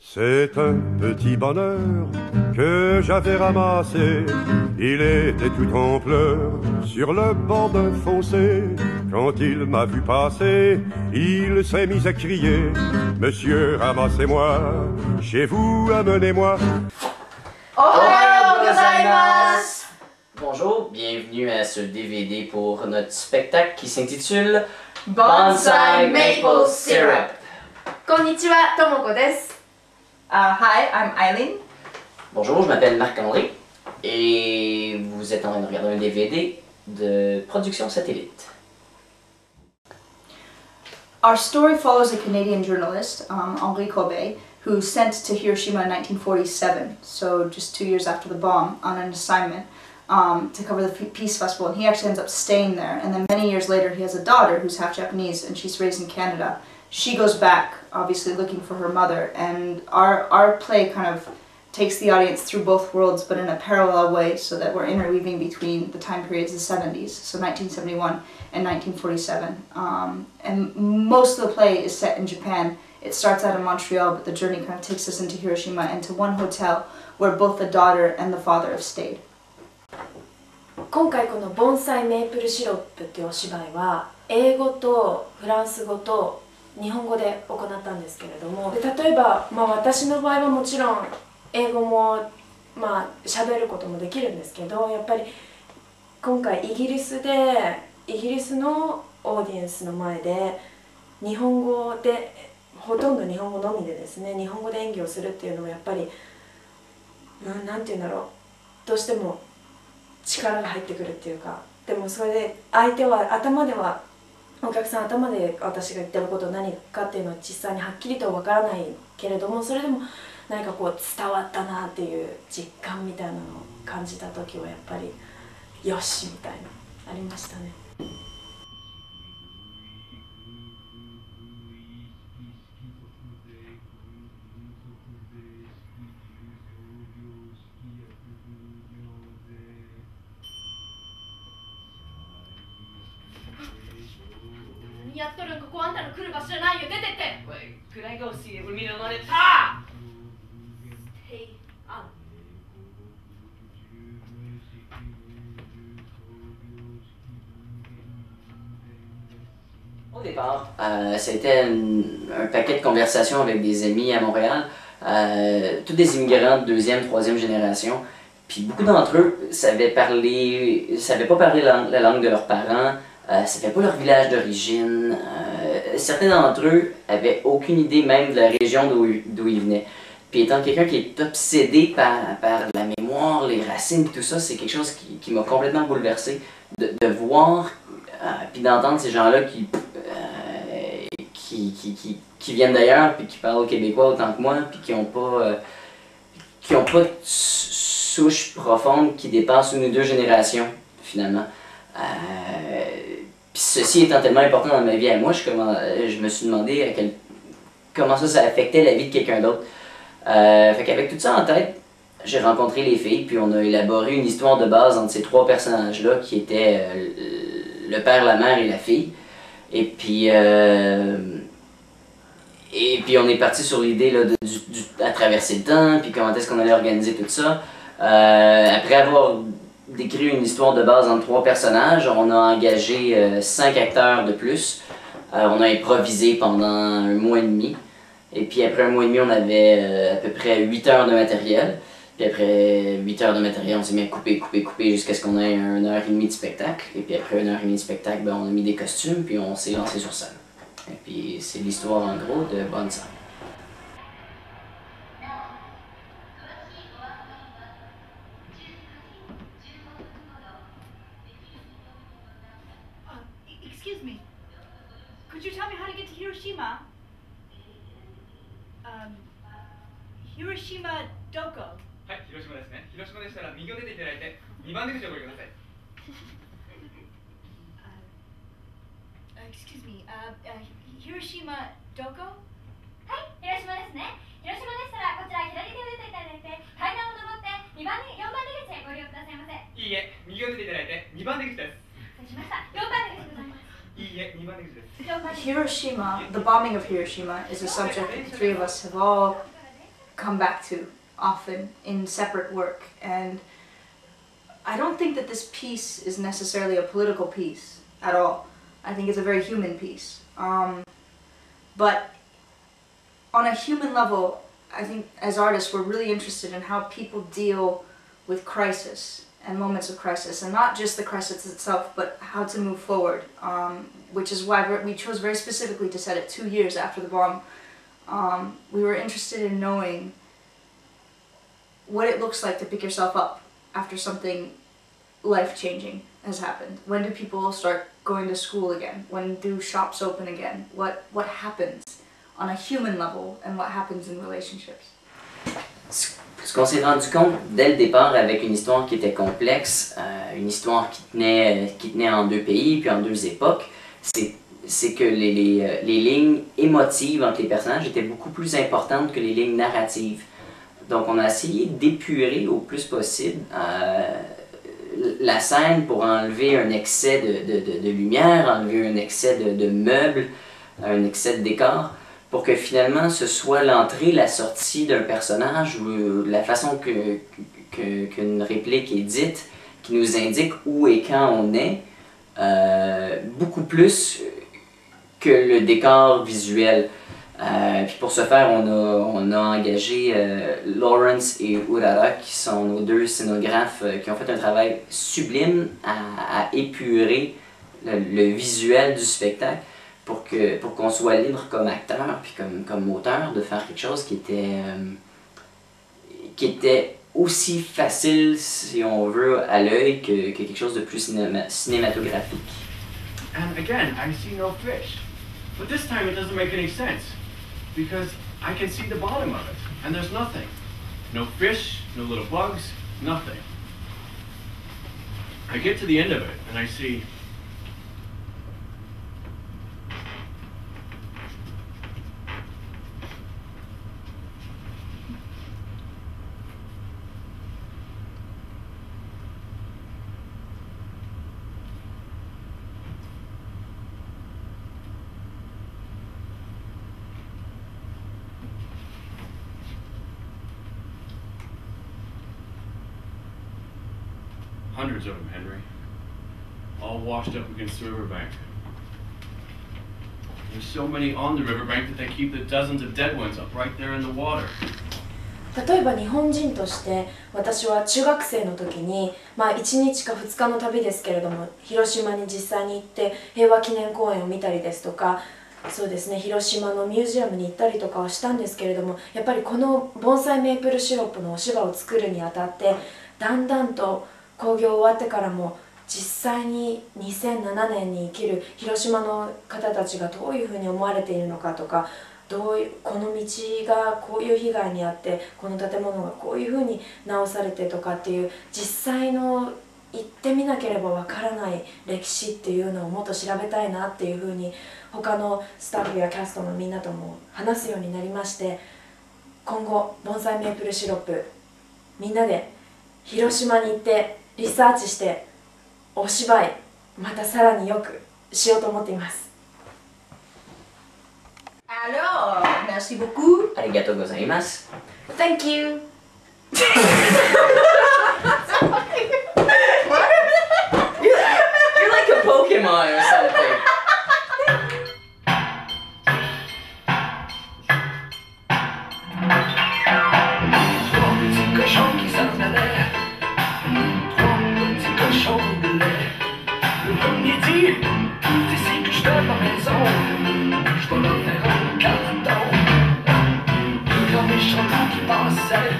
C'est un petit bonheur que j'avais ramassé. Il était tout en pleurs sur le bord d'un fossé. Quand il m'a vu passer, il s'est mis à crier: Monsieur, ramassez-moi, chez vous, amenez-moi. Ohayou gozaimasu! Bonjour, bienvenue à ce DVD pour notre spectacle qui s'intitule Bonsai Maple Syrup. Konnichiwa, Tomoko desu. Hi, I'm Eileen. Bonjour, je m'appelle Marc-André et vous êtes en train de regarder un DVD de production satellite. Our story follows a Canadian journalist, Henri Kobe, who sent to Hiroshima in 1947, so just 2 years after the bomb, on an assignment to cover the Peace Festival, and he actually ends up staying there. And then many years later he has a daughter who's half Japanese and she's raised in Canada. She goes back, obviously looking for her mother, and our play kind of takes the audience through both worlds but in a parallel way, so that we're interweaving between the time periods of the 70s, so 1971 and 1947. And most of the play is set in Japan. It starts out in Montreal, but the journey kind of takes us into Hiroshima and to one hotel where both the daughter and the father have stayed. 今回この盆栽メープルシロップっていうお芝居は英語とフランス語と日本語で行ったんですけれども、例えば、私の場合はもちろん英語も喋ることもできるんですけど、やっぱり今回イギリスのオーディエンスの前で日本語でほとんど日本語のみでですね、日本語で演技をするっていうのはやっぱりなんて言うんだろう、どうしても力が入ってくるっていうか、でもそれで相手は頭ではお客さん頭で私が言ってること何かっていうのは実際にはっきりとわからないけれども、それでも何かこう伝わったなっていう実感みたいなのを感じた時はやっぱりよしみたいなありましたね。何やっとるん、ここあんたの来る場所じゃないよ、出てって。これ暗い顔して海の乗れた。Au départ, c'était un paquet de conversations avec des amis à Montréal, tous des immigrants de deuxième, troisième génération. Puis beaucoup d'entre eux savaient pas parler la langue de leurs parents, savaient pas leur village d'origine. Certains d'entre eux avaient aucune idée même de la région d'où ils venaient. Puis étant quelqu'un qui est obsédé par la mémoire, les racines et tout ça, c'est quelque chose qui m'a complètement bouleversé. De voir, puis d'entendre ces gens-là qui viennent d'ailleurs, puis qui parlent québécois autant que moi, puis qui n'ont pas de souche profonde qui dépasse une ou deux générations, finalement. Puis ceci étant tellement important dans ma vie à moi, je me suis demandé comment ça affectait la vie de quelqu'un d'autre. Fait qu'avec tout ça en tête, j'ai rencontré les filles, puis on a élaboré une histoire de base entre ces trois personnages-là, qui étaient le père, la mère et la fille. Et puis on est parti sur l'idée à traverser le temps, puis comment est-ce qu'on allait organiser tout ça. Après avoir décrit une histoire de base entre trois personnages, on a engagé 5 acteurs de plus. On a improvisé pendant 1 mois et demi. Et puis après 1 mois et demi, on avait à peu près 8 heures de matériel. Puis après 8 heures de matériel, on s'est mis à couper jusqu'à ce qu'on ait 1h30 de spectacle. Et puis après 1h30 de spectacle, on a mis des costumes, puis on s'est lancé sur scène. Et puis c'est l'histoire en gros de Bonsai. Excuse me. Could you tell me how to get to Hiroshima? Hiroshima Doko. はい、広島ですね。広島でしたら右を出ていただいて2番出口をご利用ください。Excuse me. Hiroshima Doko? はい、広島ですね。広島でしたらこちら左手を出ていただいて階段を上って4番出口へご利用くださいませ。いいえ、右を出ていただいて2番出口です。失礼しました。4番出口でございます。いいえ、2番出口です。Hiroshima, the bombing of Hiroshima, is a subject that the three of us have all come back to often in separate work. And I don't think that this piece is necessarily a political piece at all. I think it's a very human piece. But on a human level, I think as artists we're really interested in how people deal with crisis and moments of crisis, and not just the crisis itself, but how to move forward, which is why we chose very specifically to set it 2 years after the bomb. We were interested in knowing what it looks like to pick yourself up after something life-changing has happened. When do people start going to school again? When do shops open again? What happens on a human level, and what happens in relationships? Ce qu'on s'est rendu compte dès le départ avec une histoire qui était complexe, une histoire qui tenait en 2 pays puis en 2 époques, c'est que les lignes émotives entre les personnages étaient beaucoup plus importantes que les lignes narratives. Donc on a essayé d'épurer au plus possible la scène pour enlever un excès de lumière, enlever un excès de meubles, un excès de décor, pour que finalement ce soit l'entrée, la sortie d'un personnage ou la façon qu'une réplique est dite qui nous indique où et quand on est, beaucoup plus que le décor visuel. Puis pour ce faire, on a engagé Lawrence et Urara, qui sont nos 2 scénographes qui ont fait un travail sublime à épurer le visuel du spectacle pour qu'on soit libre comme acteur puis comme auteur de faire quelque chose qui était aussi facile, si on veut, à l'œil que quelque chose de plus cinématographique. And again, I see no fish. But this time it doesn't make any sense. Because I can see the bottom of it, and there's nothing. No fish, no little bugs, nothing. I get to the end of it, and I see... Hundreds of them, Henry. All washed up against the riverbank. There's so many on the riverbank that they keep the dozens of dead ones up right there in the water. 例えば日本人として私は中学生の時に、1日か2日の旅ですけれども広島に実際に行って平和記念公園を見たりですとか、そうですね、広島のミュージアムに行ったりとかはしたんですけれども、やっぱりこの盆栽メープルシロップのお芝を作るにあたってだんだんと興行終わってからも実際に2007年に生きる広島の方たちがどういうふうに思われているのかとか、この道がこういう被害に遭ってこの建物がこういうふうに直されてとかっていう実際の行ってみなければわからない歴史っていうのをもっと調べたいなっていうふうに他のスタッフやキャストのみんなとも話すようになりまして、今後盆栽メープルシロップみんなで広島に行ってリサーチしてお芝居またさらによくしようと思っています。Alors, merci beaucoup. Arigatou gozaimasu. Thank you. You're like a Pokemon or something. Le premier dit, tout ici que je donne ma maison, je dois leur faire un carton. Le grand méchant qui passait